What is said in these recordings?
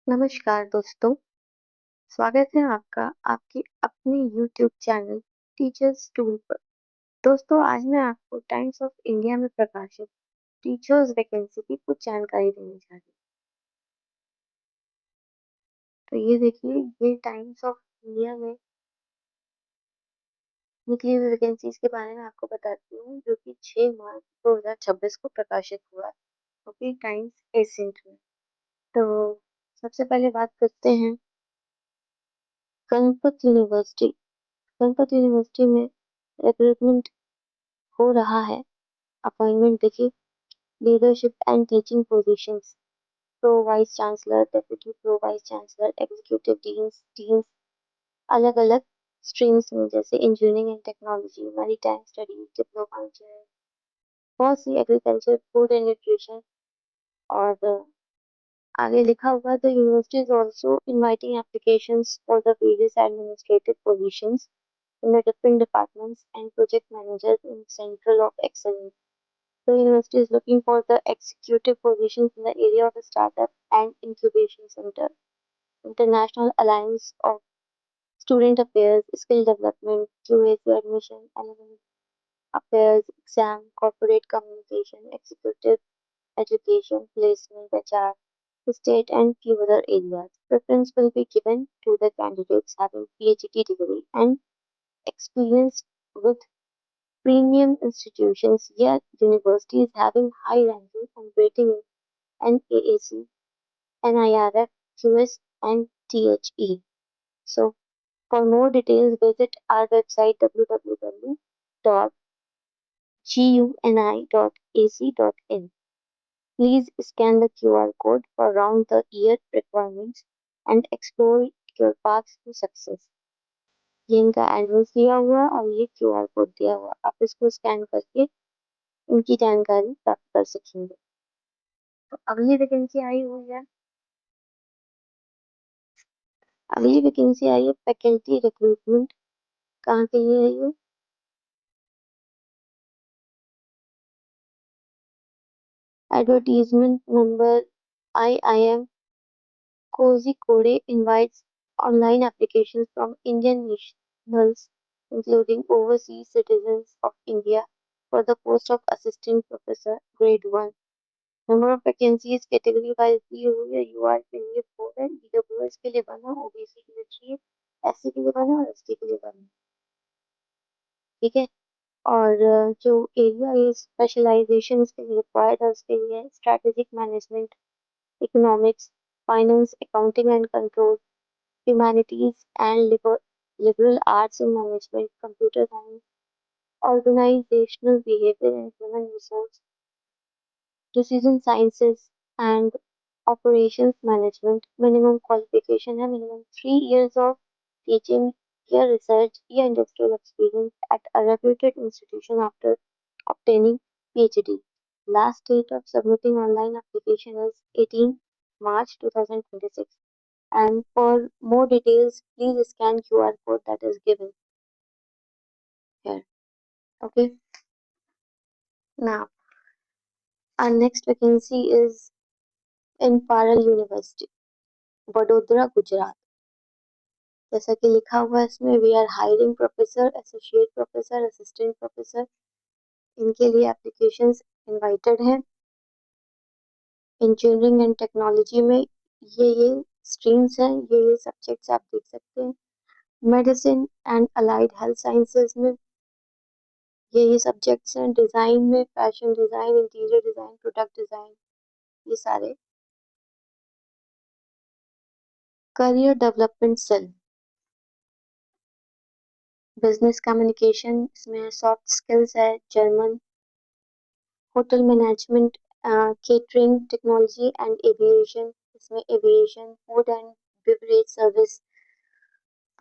नमस्कार दोस्तों, स्वागत है आपका आपके अपने YouTube चैनल टीचर्स टूल पर। दोस्तों, आज मैं आपको टाइम्स ऑफ इंडिया में प्रकाशित टीचर्स वैकेंसी की कुछ जानकारी देने जा रही हूँ। तो ये देखिए, ये टाइम्स ऑफ इंडिया में निकली हुई वैकेंसीज के बारे में आपको बताती हूँ, जो कि 6 मार्च 2026 को प्रकाशित हुआ है। ओके, टाइम्स एसेंट में। तो सबसे पहले बात करते हैं गणपत यूनिवर्सिटी। गणपत यूनिवर्सिटी में रिक्रूटमेंट हो रहा है। अपॉइंटमेंट देखिए, leadership and teaching positions, pro vice chancellor, deputy pro vice chancellor, executive deans अलग अलग स्ट्रीम्स में, जैसे engineering and technology, maritime studies, diploma engineering, बहुत सी, एग्रीकल्चर, फूड एंड न्यूट्रिशन। और आगे लिखा हुआ, the university is also inviting applications for the various administrative positions in the different departments and project managers in Central of Excellence. The university is looking for the executive positions in the area of startup and incubation center, international alliance of student affairs, skill development, QAC admission, alumni affairs, exam, corporate communication, executive education, placement, HR, state and few other areas. Preference will be given to the candidates having PhD degree and experience with premium institutions, yet universities having high ranking and rating in NAAC, NIRF, QS, and THE. So, for more details, visit our website www.guni.ac.in. Please scan the QR code for round the year requirements and explore your path to success. ये इनका address दिया हुआ है और ये QR code दिया हुआ है। आप इसको स्कैन करके इनकी जानकारी प्राप्त कर सकेंगे। तो अगली वैकेंसी आई हुई है, अगली वैकेंसी आई है फैकल्टी रिक्रूटमेंट। कहाँ के लिए है ये? Advertisement number IIM Kozhikode invites online applications from Indian nationals, including overseas citizens of India, for the post of assistant professor, grade 1. Number of vacancies category wise दी हुई है। यूआर के लिए 4 है, ईडब्ल्यूएस के लिए 1 है, ओबीसी के लिए 3 है, एससी के लिए 1 है और एसटी के लिए 1 है। ठीक है। और जो एरिया ये स्पेशलाइजेशन के लिए रिक्वायर्ड है उसके लिए strategic management, economics, finance, accounting and control, humanities and liberal arts and management, computer science, organisational behaviour and human resource, decision sciences and operations management. Minimum qualification है minimum 3 years of teaching या research या industrial experience at a reputed institution after obtaining PhD. Last date of submitting online application is 18 March 2026. And for more details, please scan QR code that is given here. Okay. Now, our next vacancy is in Parallel University, Vadodara, Gujarat. जैसा कि लिखा हुआ है इसमें, we are hiring professor, associate professor, assistant professor. इनके लिए applications invited हैं। Engineering and technology में ये स्ट्रीम्स हैं, ये सब्जेक्ट्स आप देख सकते हैं। Medicine and allied health sciences में ये सब्जेक्ट्स हैं। डिज़ाइन में fashion design, interior design, product design, ये सारे। Career development cell, business communication, इसमें सॉफ्ट स्किल्स है, German, hotel management, catering technology and aviation, इसमें aviation, food and beverage service,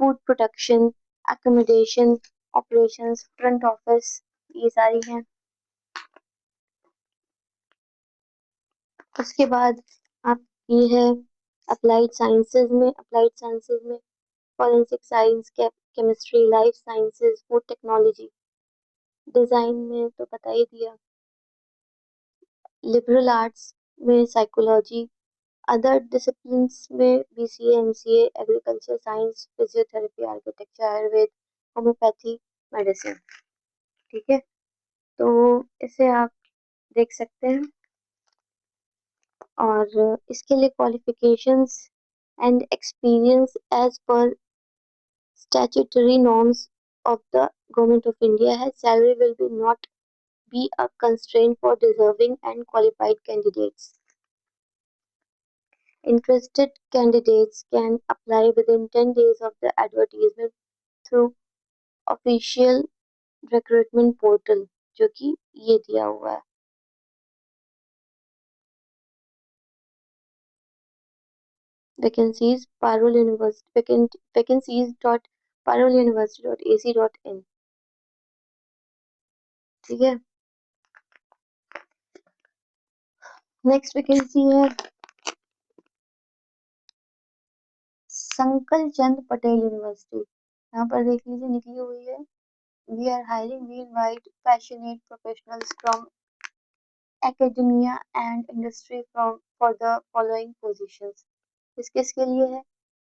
food production, accommodation, operations, front office, ये सारी हैं। उसके बाद आप ये है अप्लाइड साइंसेज में forensic science, chemistry, life sciences, food technology. Design में तो बता ही दिया। लिबरल आर्ट्स में साइकोलॉजी, अदर डिसिप्लिन्स में BCA, MCA, agriculture science, physiotherapy, architecture, Ayurveda, homeopathy, medicine. ठीक है, तो इसे आप देख सकते हैं। और इसके लिए qualifications and experience as per statutory norms of the Government of India has salary will be not be a constraint for deserving and qualified candidates. Interested candidates can apply within 10 days of the advertisement through official recruitment portal जो कि ये दिया हुआ है। Vacancies Parul University vacancies dot parul university dot ac dot in। ठीक है, next vacancy है संकल चंद पटेल यूनिवर्सिटी। यहाँ पर देख लीजिए निकली हुई है, we are hiring, we invite passionate professionals from academia and industry from for the following positions। किस किस के लिए है?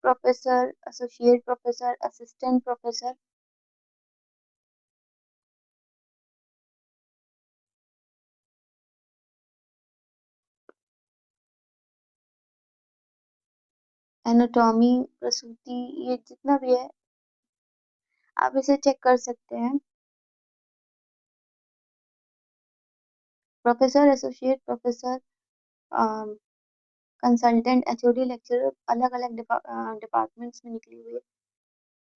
Professor, associate professor, assistant professor, anatomy, प्रसूति, ये जितना भी है आप इसे चेक कर सकते हैं। Professor, associate professor, consultant, HOD, lecturer, अलग अलग डिपार्टमेंट्स में निकली हुई है।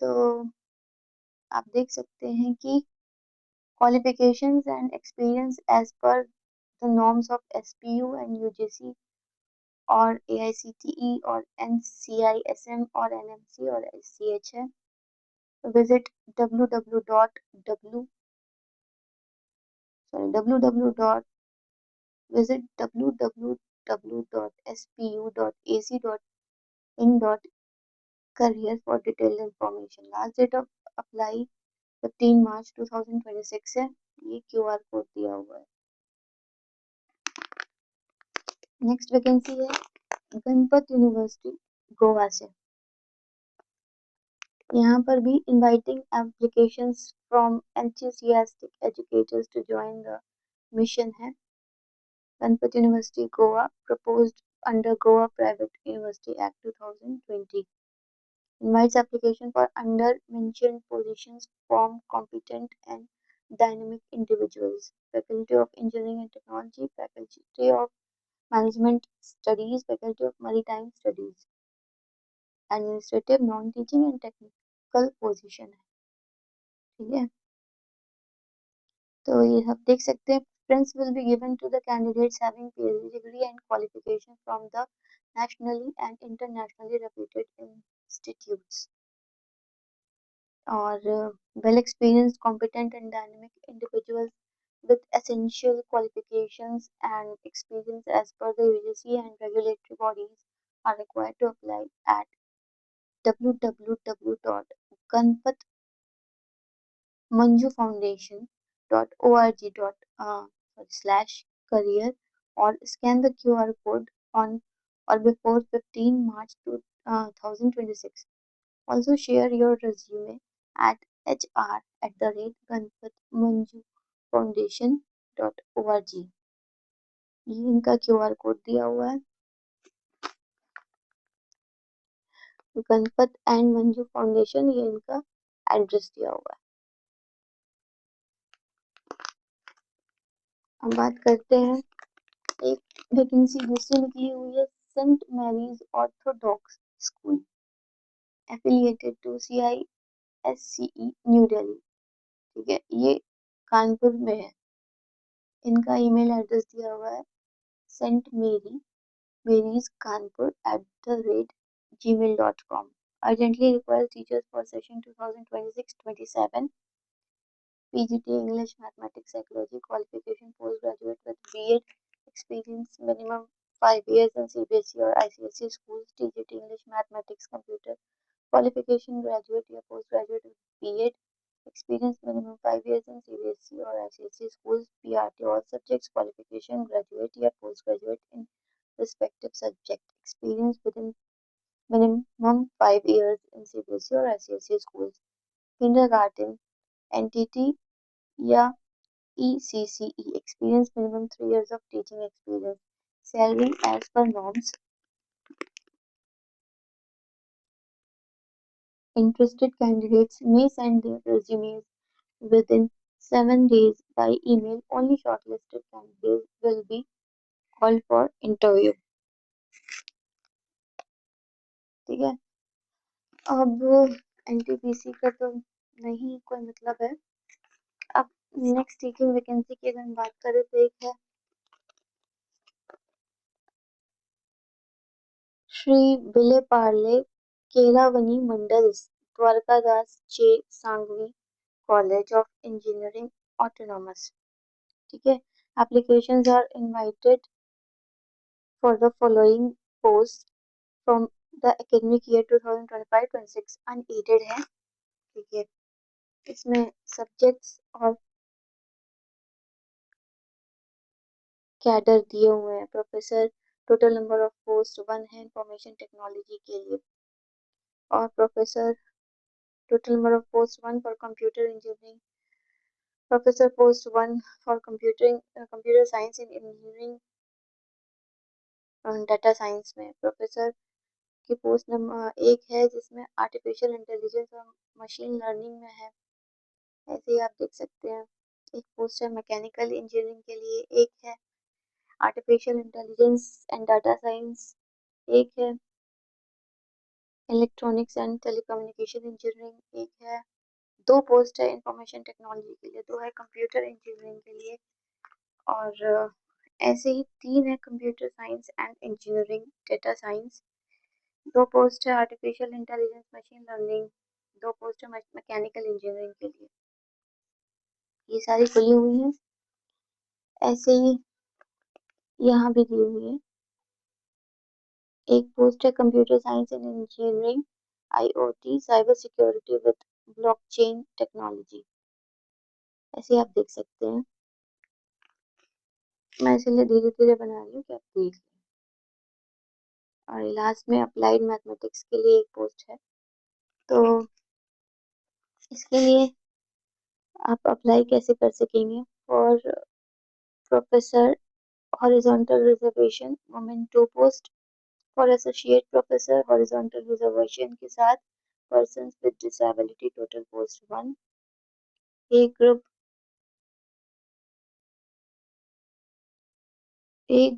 तो आप देख सकते हैं कि qualifications and experience as per the norms of SPU and UGC और AICTE और NCISM और NMC और SCH है। Visit www. sorry www. visit www.spu.ac.in.career for detailed information। Last date of apply 15 March 2026 है। ये क्यूआर कोड दिया हुआ है। नेक्स्ट वैकेंसी है गणपत यूनिवर्सिटी गोवा से। यहाँ पर भी inviting applications from enthusiastic educators to join the mission है। Ganpat university Goa proposed under Goa Private University Act 2020 invites application for under mentioned positions from competent and dynamic individuals, faculty of engineering and technology, faculty of management studies, faculty of maritime studies, administrative, non teaching and technical position है। ठीक है, तो ये आप देख सकते हैं preference will be given to the candidates having PhD degree and qualification from the nationally and internationally reputed institutes और well experienced, competent and dynamic individuals with essential qualifications and experience as per the UGC and regulatory bodies are required to apply at www.ganpatmanjufoundation.org/career or scan the QR code on or before 15 March 2026. Also share your resume at hr@ganpatmanjufoundation.org। ये इनका QR code दिया हुआ है। Ganpat and Manju foundation, ये इनका address दिया हुआ है। अब बात करते हैं एक वैकेंसी दूसरी निकली हुई है Saint Mary's Orthodox School affiliated to CISCE New Delhi. ठीक है, ये कानपुर में है। इनका ईमेल एड्रेस दिया हुआ है Saint Mary's Kanpur @gmail.com। urgently requires teachers for session 2026-27 PGT English Mathematics Psychology qualification postgraduate with BEd experience minimum 5 years in CBSE or ICSE schools TGT English Mathematics Computer qualification graduate या postgraduate with BEd experience minimum 5 years in CBSE or ICSE schools PRT all subjects qualification graduate या postgraduate in respective subject. Experience within minimum 5 years in CBSE or ICSE schools. Kindergarten, NTT या ECCE. Experience minimum 3 years of teaching experience. Salary as per norms. Interested candidates may send their resumes within 7 days by email. Only shortlisted candidates will be called for interview. ठीक है। अब NTPC का तो नहीं कोई मतलब है। अब नेक्स्ट टीचिंग वैकेंसी की अगर हम बात करें तो एक है Shri Vile Parle Kelavani Mandal's Dwarkadas J Sanghvi college of engineering autonomous. ठीक है। Applications are invited for the following post from the academic year 2025-26 unaided है। ठीक है। इसमें सब्जेक्ट्स और कैडर दिए हुए हैं। Professor total number of post 1 है इंफॉर्मेशन टेक्नोलॉजी के लिए, और professor total number of post 1 for computer engineering, professor post 1 for computer science in engineering data science में। प्रोफेसर की पोस्ट नंबर 1 है जिसमें आर्टिफिशियल इंटेलिजेंस और मशीन लर्निंग में है। ऐसे ही आप देख सकते हैं। एक पोस्ट है मैकेनिकल इंजीनियरिंग के लिए, एक है artificial intelligence and data science, एक है इलेक्ट्रॉनिक्स एंड टेलीकम्युनिकेशन इंजीनियरिंग, एक है। दो पोस्ट है इंफॉर्मेशन टेक्नोलॉजी के लिए, दो है कंप्यूटर इंजीनियरिंग के लिए, और ऐसे ही 3 है computer science and engineering data science. दो पोस्ट है आर्टिफिशियल इंटेलिजेंस मशीन लर्निंग, दो पोस्ट है मैकेनिकल इंजीनियरिंग के लिए। ये सारी खुली हुई है। ऐसे ही यहाँ भी दी हुई है। एक पोस्ट है computer science and engineering IoT cyber security with blockchain technology. ऐसे आप देख सकते हैं। मैं इसलिए धीरे धीरे बना रही हूँ कि आप देख लें। और लास्ट में अप्लाइड मैथमेटिक्स के लिए एक पोस्ट है, तो इसके लिए आप अप्लाई कैसे कर सकेंगे। और professor horizontal reservation women 2 post, for associate professor horizontal reservation के साथ persons with disability total post 1। A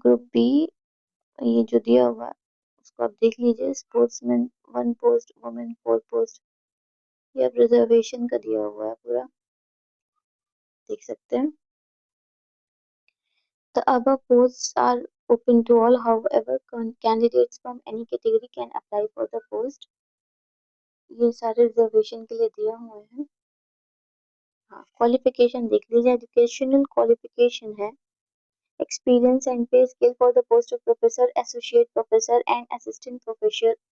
group B ये जो दिया हुआ है उसको आप देख लीजिए। स्पोर्ट्समैन 1 पोस्ट, वुमेन 4 पोस्ट, ये अब रिजर्वेशन का दिया हुआ है पूरा, देख सकते हैं। The above posts are open to all, however, candidates from any category can apply for the post. ये सारे रिजर्वेशन के लिए दिए हुए हैं। हाँ, क्वालिफिकेशन देख लीजिए। एजुकेशनल क्वालिफिकेशन है experience and pay scale for the post of professor, associate professor, and assistant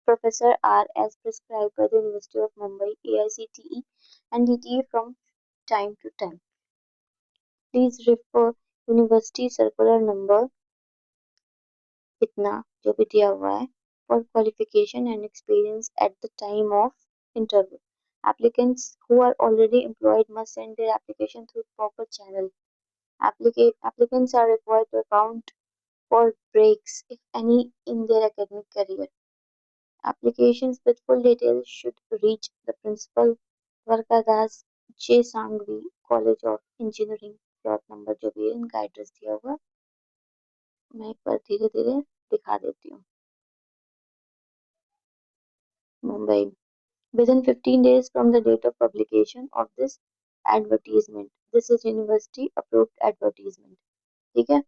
professor are as prescribed by the University of Mumbai, AICTE, and DTE from time to time. Please refer University Circular Number इतना जो भी दिया हुआ है for qualification and experience at the time of interview. Applicants who are already employed must send their application through proper channel. Applicants are required to account for breaks, if any, in their academic career. Applications with full details should reach the principal, Dwarkadas J. Sangvi, College of Engineering, plot number जो भी है इनका address दिया हुआ। मैं एक बार धीरे धीरे दिखा देती हूँ। Mumbai, within 15 days from the date of publication of this advertisement. This is university approved advertisement. ठीक है।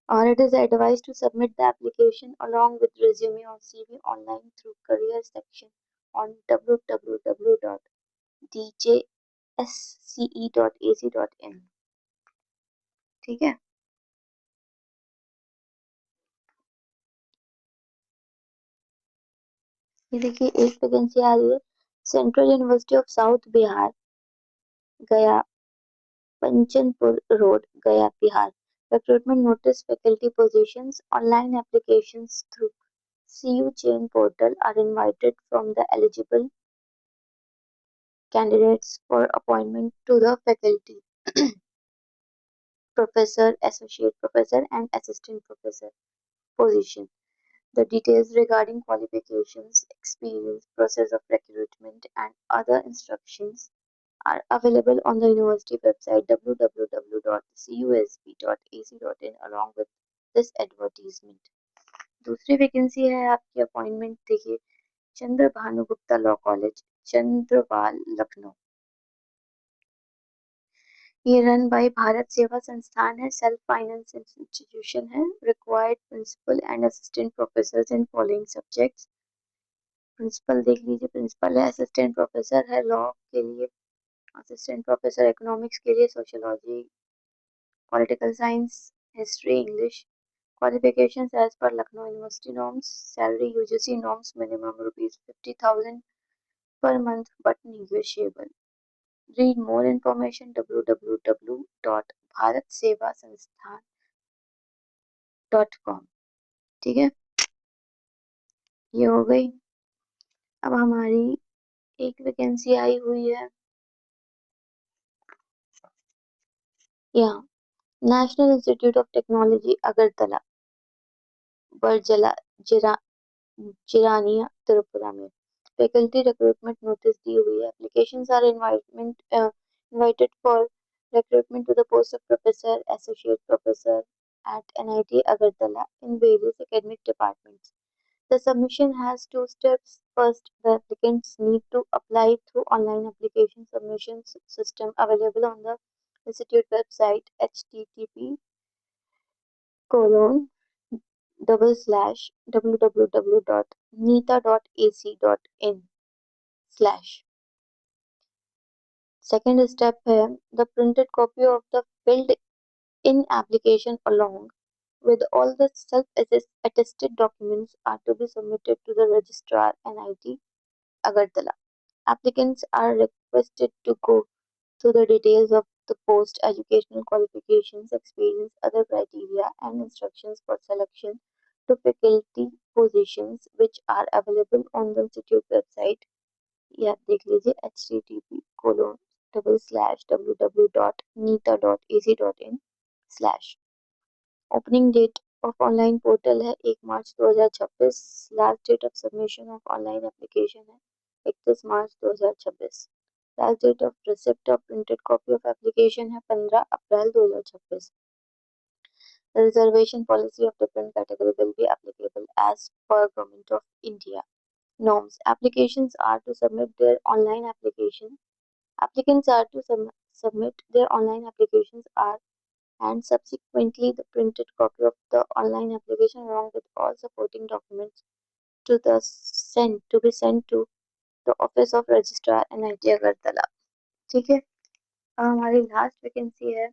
Or it is advised to submit the application along with resume or CV online through career section on www.djsce.ac.in। ठीक है। ये देखिए एक vacancy आ रही है central university of south Bihar, गया, पंचनपुर रोड, गया, Bihar. Recruitment notice faculty positions. Online applications through CU Chain portal are invited from the eligible candidates for appointment to the faculty, professor, associate professor, and assistant professor position. The details regarding qualifications, experience, process of recruitment, and other instructions are available on the university website www.cusb.ac.in along with this advertisement. दूसरी vacancy है आपकी appointment देखिए Chandra Bhanu Gupta Law College Chandrawal Lucknow ये run by Bharat Seva Sansthan है self finance institution है required principal and assistant professor in following subjects principal देख लीजिए principal है असिस्टेंट प्रोफेसर है लॉ के लिए असिस्टेंट प्रोफेसर इकोनॉमिक्स के लिए sociology political science history English qualifications as per Lucknow University norms salary UGC norms minimum rupees 50,000 per month but negotiable read more information www.bharatsevasansthan.com ठीक है ये हो गई अब हमारी एक वैकेंसी आई हुई है यहाँ national institute of technology Agartala Barjala Jira Jirania Tripura में फैकल्टी रिक्रूटमेंट नोटिस दी हुई है applications are invited for recruitment to the post of professor associate professor at NIT Agartala in various academic departments. The submission has two steps. First, the applicants need to apply through online application submission system available on the institute website http colon double slash www.nita.ac.in slash. Second step है the printed copy of the filled in application along with all the self-attested documents are to be submitted to the registrar NIT Agartala. Applicants are requested to go through the details of the post, educational qualifications, experience, other criteria, and instructions for selection to faculty positions which are available on the institute website. या देख लीजिए http://www.nita.ac.in/. Opening date of online portal है 1 March 2026 last date of submission of online application है 31 March 2026 last date of receipt of printed copy of application है 15 अप्रैल 2026 The reservation policy of different category will be applicable as per Government of India norms. Applications are to submit their online application. Applicants are to submit their online applications are and subsequently the printed copy of the online application along with all supporting documents to be sent to the office of registrar NIT Agartala ठीक है अब हमारी last vacancy है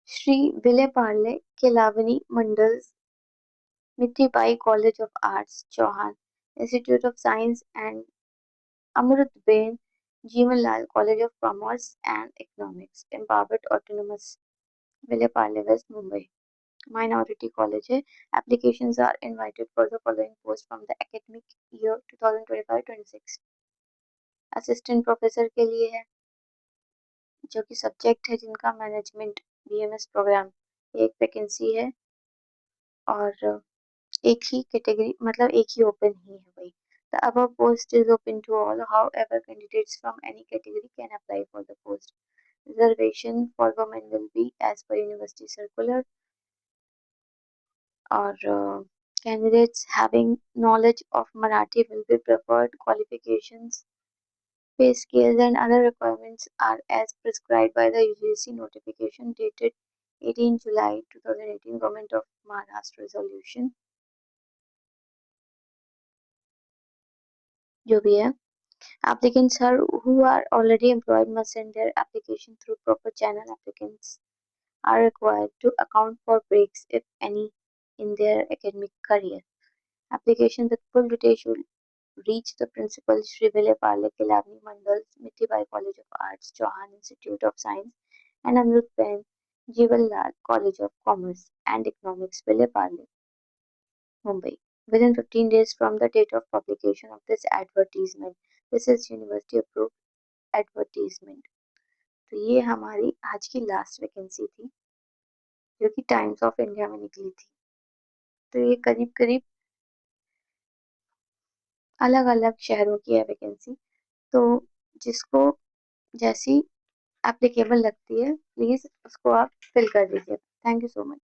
Shri Vile Parle Kelavani Mandal's Mithibai college of arts Chauhan institute of science and Amrutben Jivanlal college of commerce and economics empowered autonomous Vile Parle West Mumbai minority college है applications are invited for the following post from the academic year 2025-26 assistant professor के लिए है जो कि subject है जिनका management BMS programme एक vacancy है और एक ही कैटेगरी मतलब एक ही ओपन ही है भाई The above post is open to all. However, candidates from any category can apply for the post. Reservation for women will be as per university circular or candidates having knowledge of Marathi will be preferred. Qualifications, pay scales, and other requirements are as prescribed by the UGC notification dated 18 July 2018 Government of Maharashtra resolution जो भी है applicants who are already employed must send their application through proper channel. Applicants are required to account for breaks if any in their academic career. Application with full details should reach the principal Shri Vilayapalli Kelabni Mandal, Mithibai College of Arts, Chauhan Institute of Science, and Amrut Pen Jiwallal College of Commerce and Economics, Vilayapalli, Mumbai. Within 15 days from the date of publication of this advertisement, this is university approved advertisement. तो ये हमारी आज की last vacancy थी जो कि times of India में निकली थी। तो ये करीब करीब अलग अलग शहरों की है वैकेंसी। तो जिसको जैसी एप्लीकेबल लगती है प्लीज उसको आप फिल कर दीजिए। Thank you so much.